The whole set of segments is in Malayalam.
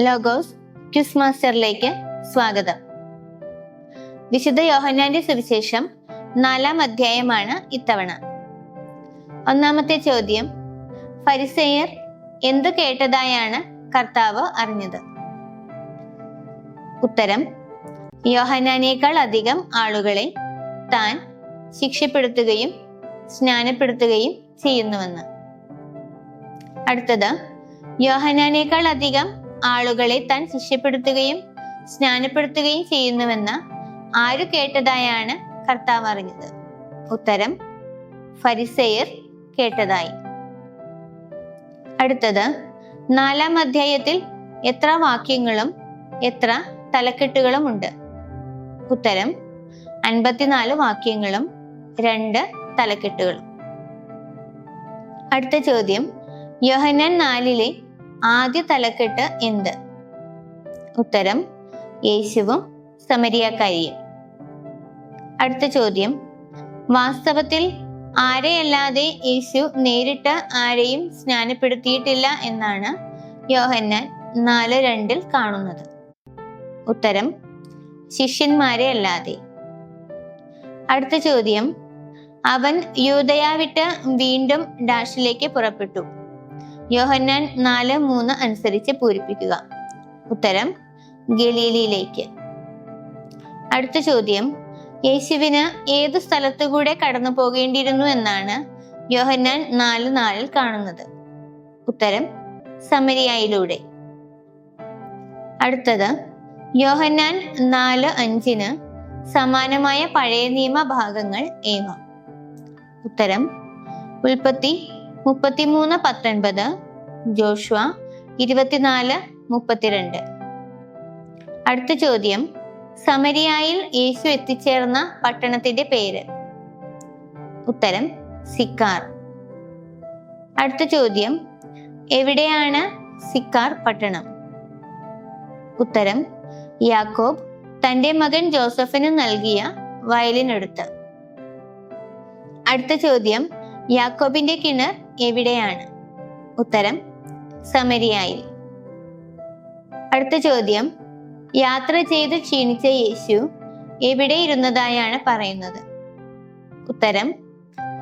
ലോഗോസ് ക്വിസ് മാസ്റ്ററിലേക്ക് സ്വാഗതം. വിശുദ്ധ യോഹന്നാന്റെ സുവിശേഷം 4-ാം അധ്യായമാണ് ഇത്തവണ. ഒന്നാമത്തെ ചോദ്യം, ഫരിസേയർ എന്തു കേട്ടതായാണ് കർത്താവ് അറിഞ്ഞത്? ഉത്തരം, യോഹന്നാനേക്കാൾ അധികം ആളുകളെ താൻ ശിക്ഷപ്പെടുത്തുകയും സ്നാനപ്പെടുത്തുകയും ചെയ്യുന്നുവെന്ന്. അടുത്തത്, യോഹന്നാനേക്കാൾ അധികം ആളുകളെ താൻ ശിക്ഷപ്പെടുത്തുകയും സ്നാനപ്പെടുത്തുകയും ചെയ്യുന്നുവെന്ന് ആര് കേട്ടതായാണ് കർത്താവ് അറിഞ്ഞത്? ഉത്തരം, ഫരിസേയർ കേട്ടതായി. അടുത്തത്, 4-ാം അധ്യായത്തിൽ എത്ര വാക്യങ്ങളും എത്ര തലക്കെട്ടുകളും ഉണ്ട്? ഉത്തരം, 54 വാക്യങ്ങളും 2 തലക്കെട്ടുകളും. അടുത്ത ചോദ്യം, യോഹന്നാൻ 4-ലെ ആദ്യ തലക്കെട്ട് എന്ത്? ഉത്തരം, യേശുവും സമരിയാക്കാരിയും. അടുത്ത ചോദ്യം, വാസ്തവത്തിൽ ആരെയല്ലാതെ യേശു നേരിട്ട് ആരെയും സ്നാനപ്പെടുത്തിയിട്ടില്ല എന്നാണ് യോഹന്നാൻ 4:2 കാണുന്നത്? ഉത്തരം, ശിഷ്യന്മാരെ അല്ലാതെ. അടുത്ത ചോദ്യം, അവൻ യൂദയ വിട്ട് വീണ്ടും ഡാഷിലേക്ക് പുറപ്പെട്ടു. യോഹന്നാൻ 4:3 അനുസരിച്ച് പൂരിപ്പിക്കുക. ഉത്തരം, ഗലീലയിലേക്ക്. അടുത്ത ചോദ്യം, യേശുവിന് ഏതു സ്ഥലത്തുകൂടെ കടന്നു പോകേണ്ടിയിരുന്നു എന്നാണ് യോഹന്നാൻ 4:4 കാണുന്നത്? ഉത്തരം, സമരിയായിലൂടെ. അടുത്തത്, യോഹന്നാൻ 4:5 സമാനമായ പഴയ നിയമ ഭാഗങ്ങൾ ഏവ? ഉത്തരം, ഉൽപ്പത്തി 33:19, ജോഷുവ 24:32. അടുത്ത ചോദ്യം, സമരിയായിൽ യേശു എത്തിച്ചേർന്ന പട്ടണത്തിന്റെ പേര്? ഉത്തരം, സിക്കാർ. അടുത്ത ചോദ്യം, എവിടെയാണ് സിക്കാർ പട്ടണം? ഉത്തരം, യാക്കോബ് തന്റെ മകൻ ജോസഫിന് നൽകിയ വയലിനടുത്ത്. അടുത്ത ചോദ്യം, യാക്കോബിന്റെ കിണർ എവിടെയാണ്? ഉത്തരം, സമരിയായിൽ. അടുത്ത ചോദ്യം, യാത്ര ചെയ്ത് ക്ഷീണിച്ച യേശു എവിടെ ഇരുന്നതായാണ് പറയുന്നത്? ഉത്തരം,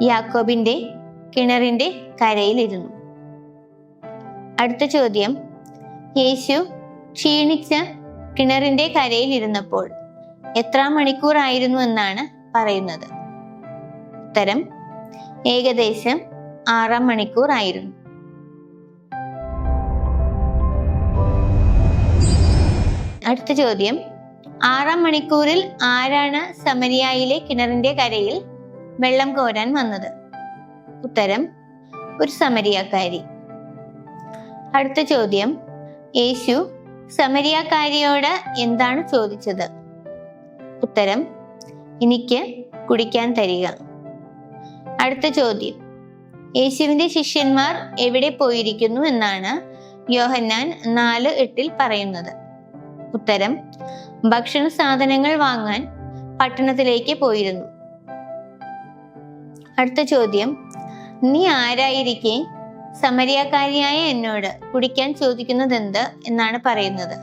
യാക്കോബിന്റെ കിണറിന്റെ കരയിലിരുന്നു. അടുത്ത ചോദ്യം, യേശു ക്ഷീണിച്ച് കിണറിന്റെ കരയിൽ ഇരുന്നപ്പോൾ എത്ര മണിക്കൂറായിരുന്നു എന്നാണ് പറയുന്നത്? ഉത്തരം, ഏകദേശം 6 മണിക്കൂർ ആയിരുന്നു. അടുത്ത ചോദ്യം, 6 മണിക്കൂറിൽ ആരാണ് സമരിയായിലെ കിണറിന്റെ കരയിൽ വെള്ളം കോരാൻ വന്നത്? ഉത്തരം, ഒരു സമരിയാക്കാരി. അടുത്ത ചോദ്യം, യേശു സമരിയാക്കാരിയോട് എന്താണ് ചോദിച്ചത്? ഉത്തരം, എനിക്ക് കുടിക്കാൻ തരിക. അടുത്ത ചോദ്യം, യേശുവിന്റെ ശിഷ്യന്മാർ എവിടെ പോയിരിക്കുന്നു എന്നാണ് യോഹന്നാൻ 4:8 പറയുന്നത്? ഉത്തരം, ഭക്ഷണ സാധനങ്ങൾ വാങ്ങാൻ പട്ടണത്തിലേക്ക് പോയിരുന്നു. അടുത്ത ചോദ്യം, നീ ആരായിരിക്കെ സമരിയാക്കാരിയായ എന്നോട് കുടിക്കാൻ ചോദിക്കുന്നത് എന്ത് എന്നാണ് പറയുന്നത്?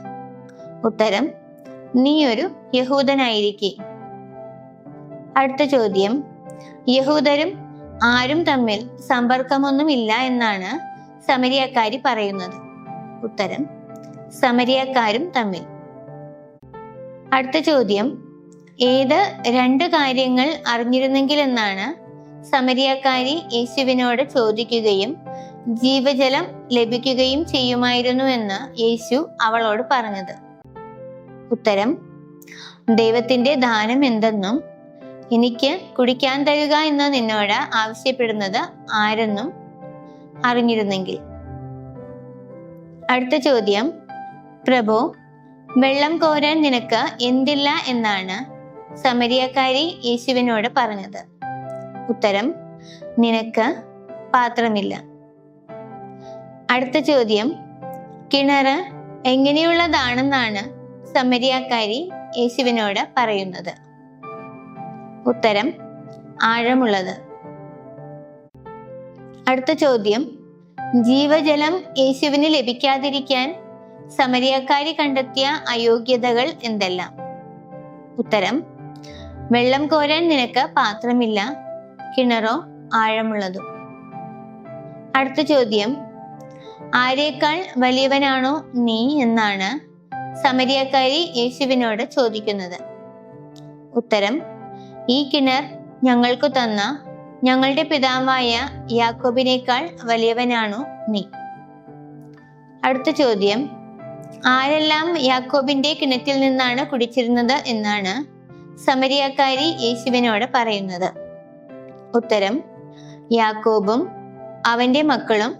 ഉത്തരം, നീ ഒരു യഹൂദനായിരിക്കെ. അടുത്ത ചോദ്യം, യഹൂദരും ആരും തമ്മിൽ സമ്പർക്കമൊന്നുമില്ല എന്നാണ് സമരിയാക്കാരി പറയുന്നത്? ഉത്തരം, സമരിയാക്കാരും തമ്മിൽ. അടുത്ത ചോദ്യം, ഏത് 2 കാര്യങ്ങൾ അറിഞ്ഞിരുന്നെങ്കിൽ എന്നാണ് സമരിയാക്കാരി യേശുവിനോട് ചോദിക്കുകയും ജീവജലം ലഭിക്കുകയും ചെയ്യുമായിരുന്നു എന്ന് യേശു അവളോട് പറഞ്ഞത്? ഉത്തരം, ദൈവത്തിന്റെ ദാനം എന്തെന്നും എനിക്ക് കുടിക്കാൻ തരിക എന്ന് നിന്നോട് ആവശ്യപ്പെടുന്നത് ആരെന്നും അറിഞ്ഞിരുന്നെങ്കിൽ. അടുത്ത ചോദ്യം, പ്രഭു, വെള്ളം കോരാൻ നിനക്ക് എന്തില്ല എന്നാണ് സമരിയാക്കാരി യേശുവിനോട് പറഞ്ഞത്? ഉത്തരം, നിനക്ക് പാത്രമില്ല. അടുത്ത ചോദ്യം, കിണറ് എങ്ങനെയുള്ളതാണെന്നാണ് സമരിയാക്കാരി യേശുവിനോട് പറയുന്നത്? ഉത്തരം, ആഴമുള്ളത്. അടുത്ത ചോദ്യം, ജീവജലം യേശുവിന് ലഭിക്കാതിരിക്കാൻ സമരിയക്കാരി കണ്ടെത്തിയ അയോഗ്യതകൾ എന്തെല്ലാം? ഉത്തരം: വെള്ളം കോരാൻ നിനക്ക് പാത്രമില്ല, കിണറോ ആഴമുള്ളതും. അടുത്ത ചോദ്യം: ആരേക്കാൾ വലിയവനാണോ നീ എന്നാണ് സമരിയക്കാരി യേശുവിനോട് ചോദിക്കുന്നത്. ഉത്തരം: ഈ കിണർ ഞങ്ങൾക്കു തന്ന ഞങ്ങളുടെ പിതാവായ യാക്കോബിനേക്കാൾ വലിയവനാണോ നീ? അടുത്ത ചോദ്യം: ആരെല്ലാം യാക്കോബിന്റെ കിണറ്റിൽ നിന്നാണ് കുടിച്ചിരുന്നത് എന്നാണ് സമരിയക്കാരി യേശുവിനോട് പറയുന്നത്. ഉത്തരം: യാക്കോബും അവന്റെ മക്കളും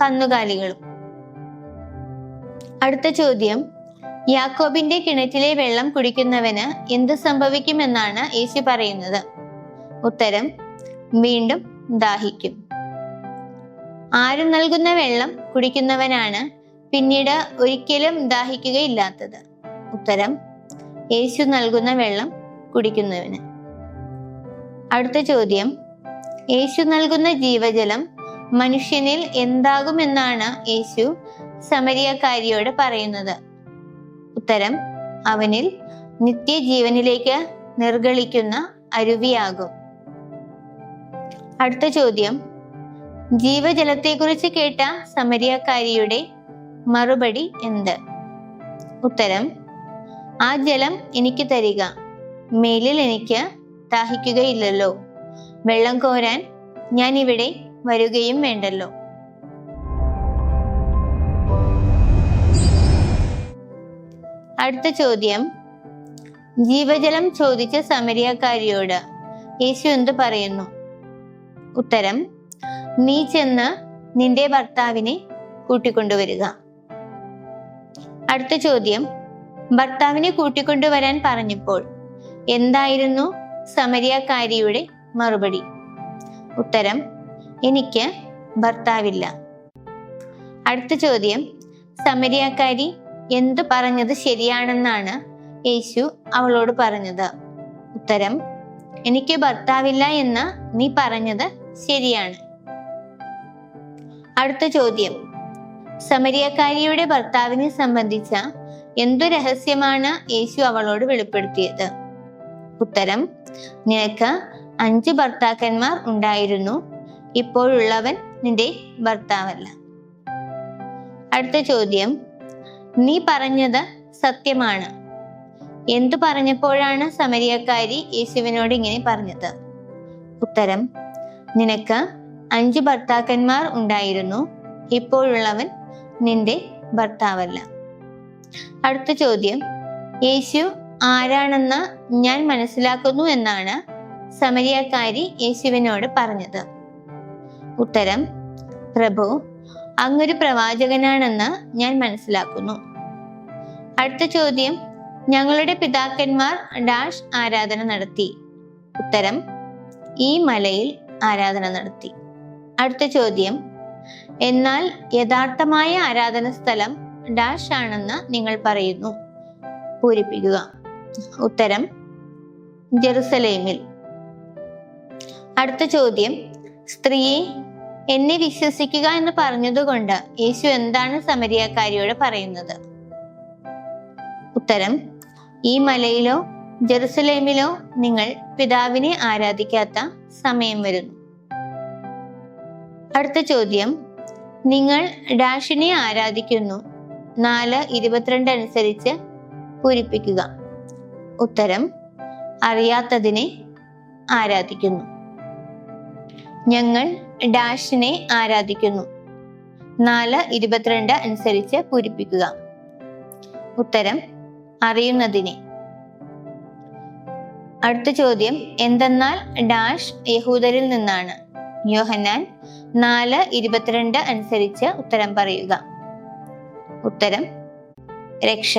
കന്നുകാലികളും. അടുത്ത ചോദ്യം: യാക്കോബിന്റെ കിണറ്റിലെ വെള്ളം കുടിക്കുന്നവന് എന്ത് സംഭവിക്കുമെന്നാണ് യേശു പറയുന്നത്? ഉത്തരം: വീണ്ടും ദാഹിക്കും. ആര് നൽകുന്ന വെള്ളം കുടിക്കുന്നവനാണ് പിന്നീട് ഒരിക്കലും ദാഹിക്കുകയില്ലാത്തത്? ഉത്തരം: യേശു നൽകുന്ന വെള്ളം കുടിക്കുന്നവന്. അടുത്ത ചോദ്യം: യേശു നൽകുന്ന ജീവജലം മനുഷ്യനിൽ എന്താകുമെന്നാണ് യേശു സമരിയക്കാരിയോട് പറയുന്നത്? ഉത്തരം: അവനിൽ നിത്യജീവനിലേക്ക് നിർഗളിക്കുന്ന അരുവിയാകും. അടുത്ത ചോദ്യം: ജീവജലത്തെക്കുറിച്ച് കേട്ട സമരിയക്കാരിയുടെ മറുപടി എന്ത്? ഉത്തരം: ആ ജലം എനിക്ക് തരിക, മേലിൽ എനിക്ക് ദാഹിക്കുകയില്ലല്ലോ, വെള്ളം കോരാൻ ഞാൻ ഇവിടെ വരുകയും വേണ്ടല്ലോ. അടുത്ത ചോദ്യം: ജീവജലം ചോദിച്ച സമരിയക്കാരിയോട് യേശു എന്ത് പറയുന്നു? ഉത്തരം: നീ ചെന്ന് നിന്റെ ഭർത്താവിനെ കൂട്ടിക്കൊണ്ടുവരിക. അടുത്ത ചോദ്യം: ഭർത്താവിനെ കൂട്ടിക്കൊണ്ടുവരാൻ പറഞ്ഞപ്പോൾ എന്തായിരുന്നു സമരിയക്കാരിയുടെ മറുപടി? ഉത്തരം: എനിക്ക് ഭർത്താവില്ല. അടുത്ത ചോദ്യം: സമരിയക്കാരി എന്തു പറഞ്ഞത് ശരിയാണെന്നാണ് യേശു അവളോട് പറഞ്ഞത്? ഉത്തരം: എനിക്ക് ഭർത്താവില്ല എന്ന് നീ പറഞ്ഞത് ശരിയാണ്. അടുത്ത ചോദ്യം: സമരിയക്കാരിയുടെ ഭർത്താവിനെ സംബന്ധിച്ച എന്തു രഹസ്യമാണ് യേശു അവളോട് വെളിപ്പെടുത്തിയത്? ഉത്തരം: നിനക്ക് 5 ഭർത്താക്കന്മാർ ഉണ്ടായിരുന്നു, ഇപ്പോഴുള്ളവൻ നിന്റെ ഭർത്താവല്ല. അടുത്ത ചോദ്യം: നീ പറഞ്ഞത് സത്യമാണ്. എന്തു പറഞ്ഞപ്പോഴാണ് സമരിയക്കാരി യേശുവിനോട് ഇങ്ങനെ പറഞ്ഞത്? ഉത്തരം: നിനക്ക് 5 ഭർത്താക്കന്മാർ ഉണ്ടായിരുന്നു, ഇപ്പോഴുള്ളവൻ നിന്റെ ഭർത്താവല്ല. അടുത്ത ചോദ്യം: യേശു ആരാണെന്ന് ഞാൻ മനസ്സിലാക്കുന്നു എന്നാണ് സമരിയക്കാരി യേശുവിനോട് പറഞ്ഞത്? ഉത്തരം: പ്രഭു, അങ്ങൊരു പ്രവാചകനാണെന്ന് ഞാൻ മനസ്സിലാക്കുന്നു. അടുത്ത ചോദ്യം: ഞങ്ങളുടെ പിതാക്കന്മാർ ഡാഷ് ആരാധന നടത്തി. ഉത്തരം: ഈ മലയിൽ ആരാധന നടത്തി. അടുത്ത ചോദ്യം: എന്നാൽ യഥാർത്ഥമായ ആരാധന സ്ഥലം ഡാഷ് ആണെന്ന് നിങ്ങൾ പറയുന്നു, പൂരിപ്പിക്കുക. ഉത്തരം: ജെറുസലേമിൽ. അടുത്ത ചോദ്യം: സ്ത്രീയെ, എന്നെ വിശ്വസിക്കുക എന്ന് പറഞ്ഞതുകൊണ്ട് യേശു എന്താണ് സമരിയക്കാരിയോട് പറയുന്നത്? ഉത്തരം: ഈ മലയിലോ ജെറുസലേമിലോ നിങ്ങൾ പിതാവിനെ ആരാധിക്കാത്ത സമയം വരുന്നു. അടുത്ത ചോദ്യം: നിങ്ങൾ ഡാഷിനെ ആരാധിക്കുന്നു, 4:22 അനുസരിച്ച് പൂരിപ്പിക്കുക. ഉത്തരം: അറിയാത്തതിനെ ആരാധിക്കുന്നു. ഞങ്ങൾ ഡാഷിനെ ആരാധിക്കുന്നു, 4:22 അനുസരിച്ച് പൂരിപ്പിക്കുക. ഉത്തരം: അറിയുന്നതിനെ. അടുത്ത ചോദ്യം: എന്തെന്നാൽ ഡാഷ് യഹൂദരിൽ നിന്നാണ്. യോഹന്നാൻ 4:22 അനുസരിച്ച് ഉത്തരം പറയുക. ഉത്തരം: രക്ഷ.